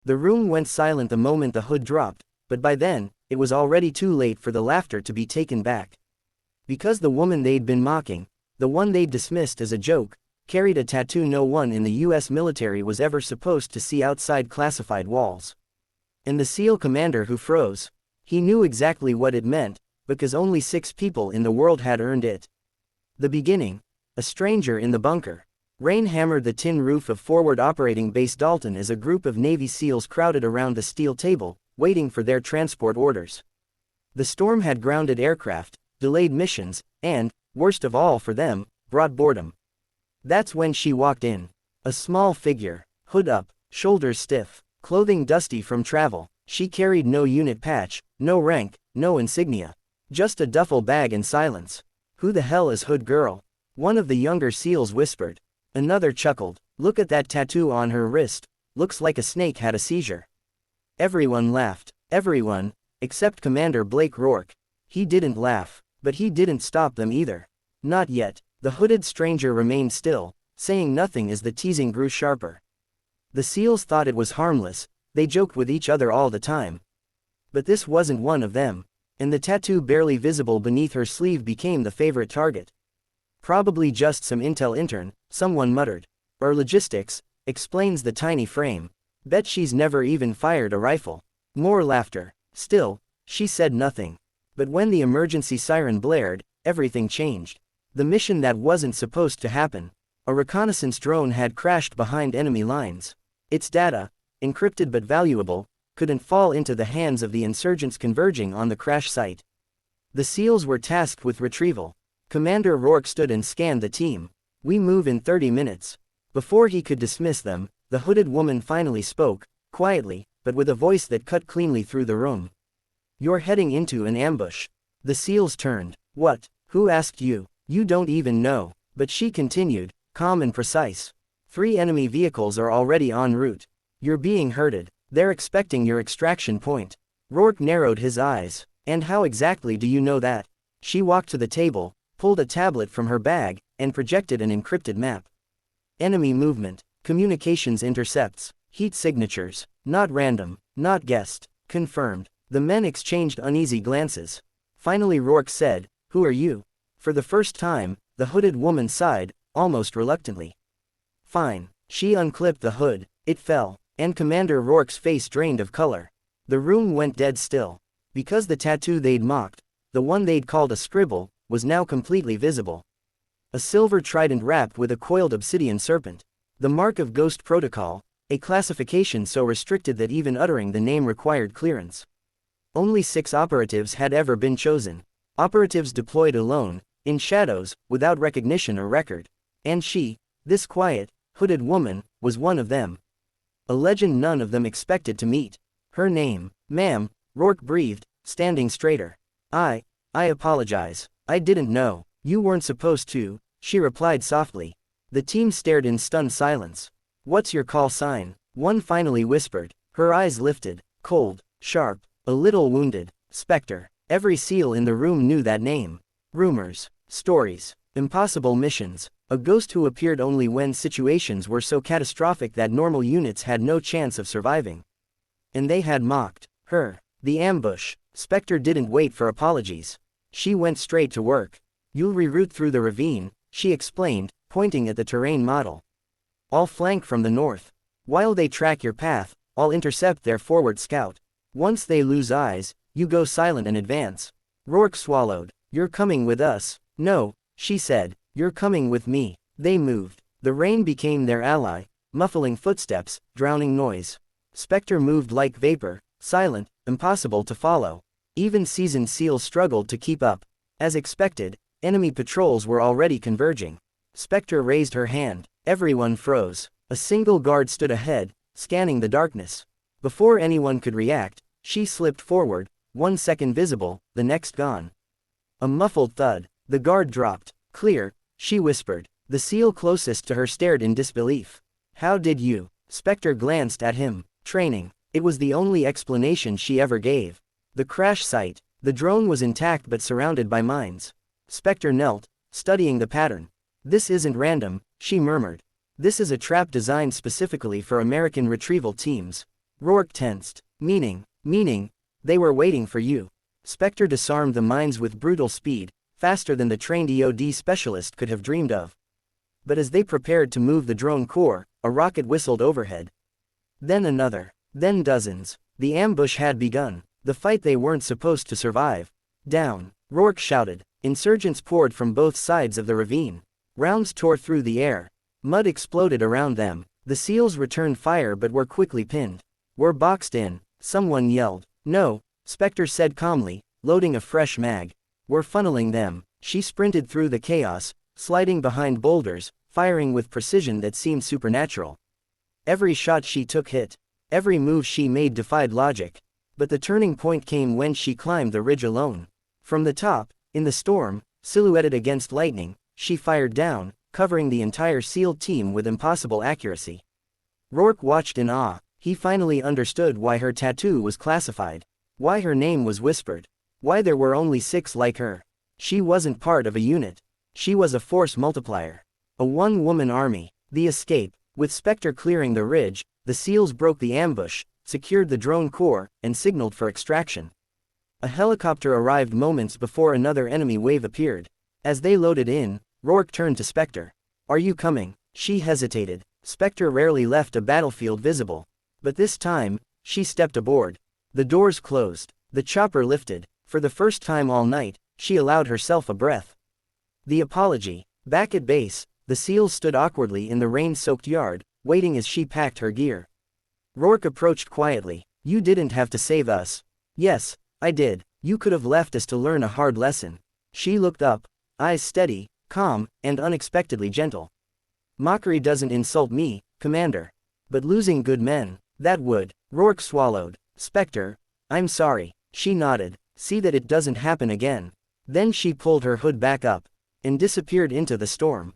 The room went silent the moment the hood dropped, but by then, it was already too late for the laughter to be taken back. Because the woman they'd been mocking, the one they'd dismissed as a joke, carried a tattoo no one in the US military was ever supposed to see outside classified walls. And the SEAL commander who froze. He knew exactly what it meant, because only 6 people in the world had earned it. The beginning. A stranger in the bunker. Rain hammered the tin roof of Forward Operating Base Dalton as a group of Navy SEALs crowded around the steel table, waiting for their transport orders. The storm had grounded aircraft, delayed missions, and, worst of all for them, brought boredom. That's when she walked in. A small figure, hood up, shoulders stiff, clothing dusty from travel. She carried no unit patch, no rank, no insignia. Just a duffel bag and silence. "Who the hell is Hood Girl?" one of the younger SEALs whispered. Another chuckled. "Look at that tattoo on her wrist. Looks like a snake had a seizure." Everyone laughed. Everyone, except Commander Blake Rourke. He didn't laugh, but he didn't stop them either. Not yet. The hooded stranger remained still, saying nothing as the teasing grew sharper. The SEALs thought it was harmless, they joked with each other all the time. But this wasn't one of them, and the tattoo barely visible beneath her sleeve became the favorite target. "Probably just some intel intern," someone muttered. "Or logistics," explains the tiny frame. "Bet she's never even fired a rifle." More laughter. Still, she said nothing. But when the emergency siren blared, everything changed. The mission that wasn't supposed to happen. A reconnaissance drone had crashed behind enemy lines. Its data, encrypted but valuable, couldn't fall into the hands of the insurgents converging on the crash site. The SEALs were tasked with retrieval. Commander Rourke stood and scanned the team. "We move in 30 minutes. Before he could dismiss them, the hooded woman finally spoke, quietly, but with a voice that cut cleanly through the room. "You're heading into an ambush." The SEALs turned. "What? Who asked you? You don't even know." But she continued, calm and precise. 3 enemy vehicles are already en route. You're being herded. They're expecting your extraction point." Rourke narrowed his eyes. "And how exactly do you know that?" She walked to the table, pulled a tablet from her bag, and projected an encrypted map. "Enemy movement, communications intercepts, heat signatures, not random, not guessed, confirmed." The men exchanged uneasy glances. Finally Rourke said, "Who are you?" For the first time, the hooded woman sighed, almost reluctantly. "Fine." She unclipped the hood, it fell, and Commander Rourke's face drained of color. The room went dead still. Because the tattoo they'd mocked, the one they'd called a scribble, was now completely visible. A silver trident wrapped with a coiled obsidian serpent. The mark of Ghost Protocol, a classification so restricted that even uttering the name required clearance. Only 6 operatives had ever been chosen. Operatives deployed alone, in shadows, without recognition or record. And she, this quiet, hooded woman, was one of them. A legend none of them expected to meet. Her name, "Ma'am," Rourke breathed, standing straighter. I apologize. I didn't know." "You weren't supposed to," she replied softly. The team stared in stunned silence. "What's your call sign?" one finally whispered. Her eyes lifted, cold, sharp, a little wounded. "Spectre." Every SEAL in the room knew that name. Rumors, stories, impossible missions. A ghost who appeared only when situations were so catastrophic that normal units had no chance of surviving. And they had mocked her. The ambush. Spectre didn't wait for apologies. She went straight to work. "You'll reroute through the ravine," she explained, pointing at the terrain model. "I'll flank from the north. While they track your path, I'll intercept their forward scout. Once they lose eyes, you go silent and advance." Rourke swallowed. "You're coming with us." "No," she said, "you're coming with me." They moved. The rain became their ally, muffling footsteps, drowning noise. Spectre moved like vapor, silent, impossible to follow. Even seasoned SEALs struggled to keep up. As expected, enemy patrols were already converging. Spectre raised her hand. Everyone froze. A single guard stood ahead, scanning the darkness. Before anyone could react, she slipped forward, 1 second visible, the next gone. A muffled thud. The guard dropped. "Clear," she whispered. The SEAL closest to her stared in disbelief. "How did you?" Spectre glanced at him. "Training." It was the only explanation she ever gave. The crash site. The drone was intact but surrounded by mines. Spectre knelt, studying the pattern. "This isn't random," she murmured. "This is a trap designed specifically for American retrieval teams." Rourke tensed. Meaning, they were waiting for you. Spectre disarmed the mines with brutal speed, faster than the trained EOD specialist could have dreamed of. But as they prepared to move the drone core, a rocket whistled overhead. Then another. Then dozens. The ambush had begun. The fight they weren't supposed to survive. Down. Rourke shouted. Insurgents poured from both sides of the ravine. Rounds tore through the air. Mud exploded around them. The SEALs returned fire but were quickly pinned. We're boxed in, someone yelled. No, Spectre said calmly, loading a fresh mag. We're funneling them. She sprinted through the chaos, sliding behind boulders, firing with precision that seemed supernatural. Every shot she took hit. Every move she made defied logic. But the turning point came when she climbed the ridge alone. From the top, in the storm, silhouetted against lightning, she fired down, covering the entire SEAL team with impossible accuracy. Rourke watched in awe. He finally understood why her tattoo was classified. Why her name was whispered. Why there were only 6 like her. She wasn't part of a unit. She was a force multiplier. A one-woman army. The escape. With Spectre clearing the ridge, the SEALs broke the ambush, secured the drone core, and signaled for extraction. A helicopter arrived moments before another enemy wave appeared. As they loaded in, Rourke turned to Spectre. Are you coming? She hesitated. Spectre rarely left a battlefield visible. But this time, she stepped aboard. The doors closed. The chopper lifted. For the first time all night, she allowed herself a breath. The apology. Back at base, the SEALs stood awkwardly in the rain-soaked yard, waiting as she packed her gear. Rourke approached quietly. You didn't have to save us. Yes, I did. You could have left us to learn a hard lesson. She looked up, eyes steady, calm, and unexpectedly gentle. Mockery doesn't insult me, Commander. But losing good men, that would. Rourke swallowed. Spectre, I'm sorry. She nodded. See that it doesn't happen again. Then she pulled her hood back up and disappeared into the storm.